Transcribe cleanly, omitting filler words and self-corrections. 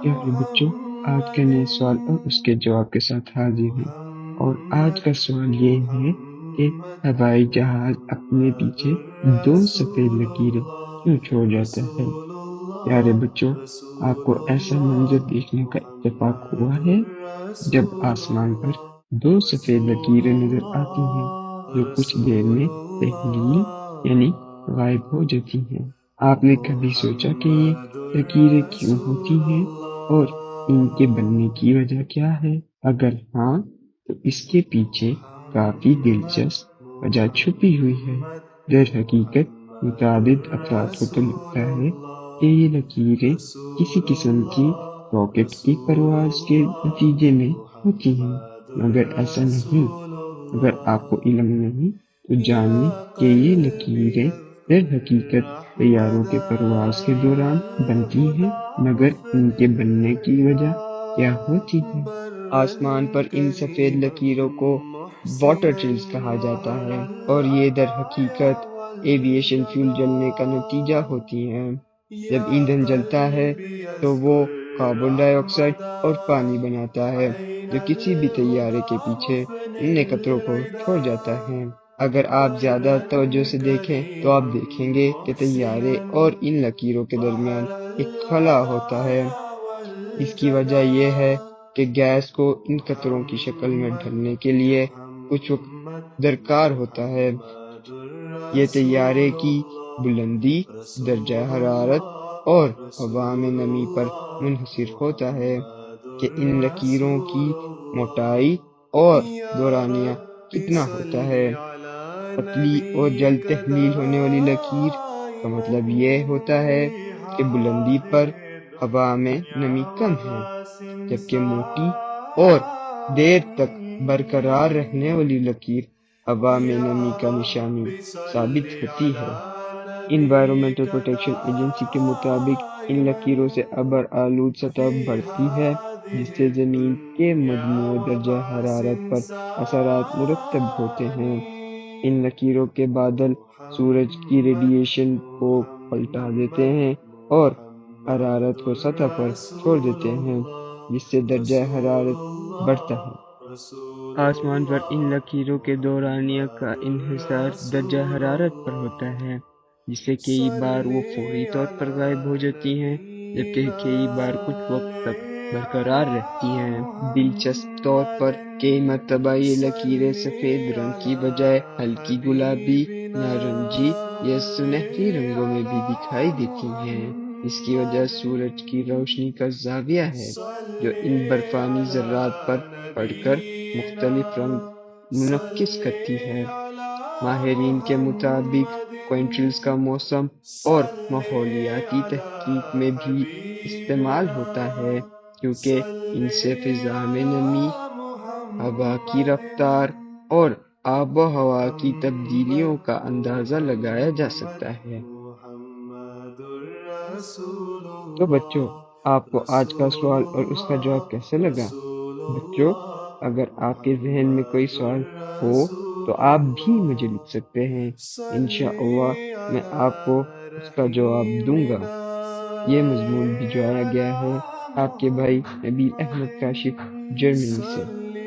پیارے بچوں، آج کا نیا سوال اور اس کے جواب کے ساتھ حاضر ہیں۔ اور آج کا سوال یہ ہے کہ ہوائی جہاز اپنے پیچھے دو سفید لکیریں کیوں چھوڑ جاتا ہے؟ پیارے بچوں، آپ کو ایسا منظر دیکھنے کا اتفاق ہوا ہے جب آسمان پر دو سفید لکیریں نظر آتی ہیں جو کچھ دیر میں تحلیل یعنی غائب ہو جاتی ہیں۔ آپ نے کبھی سوچا کہ یہ لکیریں کیوں ہوتی ہیں اور ان کے بننے کی وجہ کیا ہے؟ اگر ہاں تو اس کے پیچھے کافی دلچسپ وجہ چھپی ہوئی ہے۔ در حقیقت متعدد افراد کو تو لگتا ہے کہ یہ لکیریں کسی قسم کی راکٹ کی پرواز کے نتیجے میں ہوتی ہیں، مگر ایسا نہیں۔ اگر آپ کو علم نہیں تو جانیں کہ یہ لکیریں در حقیقت طیاروں کے پرواز کے دوران بنتی ہیں، مگر ان کے بننے کی وجہ کیا ہوتی ہے؟ آسمان پر ان سفید لکیروں کو واٹر ٹریلز کہا جاتا ہے، اور یہ در حقیقت ایویشن فیول جلنے کا نتیجہ ہوتی ہیں۔ جب ایندھن جلتا ہے تو وہ کاربن ڈائی آکسائڈ اور پانی بناتا ہے، جو کسی بھی طیارے کے پیچھے ان قطروں کو چھوڑ جاتا ہے۔ اگر آپ زیادہ توجہ سے دیکھیں تو آپ دیکھیں گے کہ طیارے اور ان لکیروں کے درمیان ایک خلا ہوتا ہے۔ اس کی وجہ یہ ہے کہ گیس کو ان قطروں کی شکل میں ڈھلنے کے لیے کچھ وقت درکار ہوتا ہے۔ یہ طیارے کی بلندی، درجہ حرارت اور ہوا میں نمی پر منحصر ہوتا ہے کہ ان لکیروں کی موٹائی اور دورانیہ کتنا ہوتا ہے۔ پتلی اور جلد تحلیل ہونے والی لکیر کا مطلب یہ ہوتا ہے کہ بلندی پر ہوا میں نمی کم ہے، جبکہ موٹی اور دیر تک برقرار رہنے والی لکیر ہوا میں نمی کا نشانی ثابت ہوتی ہے۔ انوائرمنٹل پروٹیکشن ایجنسی کے مطابق ان لکیروں سے ابر آلود سطح بڑھتی ہے، جس سے زمین کے مجموعی درجہ حرارت پر اثرات مرتب ہوتے ہیں۔ ان لکیروں کے بادل سورج کی ریڈیشن کو پلٹا دیتے ہیں اور حرارت کو سطح پر چھوڑ دیتے ہیں، جس سے درجہ حرارت بڑھتا ہے۔ آسمان پر ان لکیروں کے دورانیہ کا انحصار درجہ حرارت پر ہوتا ہے، جس سے کئی بار وہ فوری طور پر غائب ہو جاتی ہیں، جبکہ کئی بار کچھ وقت تک برقرار رہتی ہیں۔ دلچسپ طور پر کئی مرتبہ یہ لکیریں سفید رنگ کی بجائے ہلکی گلابی، نارنجی یا سنہری رنگوں میں بھی دکھائی دیتی ہیں۔ اس کی وجہ سورج کی روشنی کا زاویہ ہے، جو ان برفانی ذرات پر پڑ کر مختلف رنگ منعکس کرتی ہے۔ ماہرین کے مطابق کوئنٹرلز کا موسم اور ماحولیاتی تحقیق میں بھی استعمال ہوتا ہے، کیونکہ ان سے فضا میں نمی، ہوا کی رفتار اور آب و ہوا کی تبدیلیوں کا اندازہ لگایا جا سکتا ہے۔ تو بچوں، آپ کو آج کا سوال اور اس کا جواب کیسے لگا؟ بچوں، اگر آپ کے ذہن میں کوئی سوال ہو تو آپ بھی مجھے لکھ سکتے ہیں۔ انشاءاللہ میں آپ کو اس کا جواب دوں گا۔ یہ مضمون بھجوایا گیا ہے آپ کے بھائی نبیل احمد کاشف، جرمنی سے۔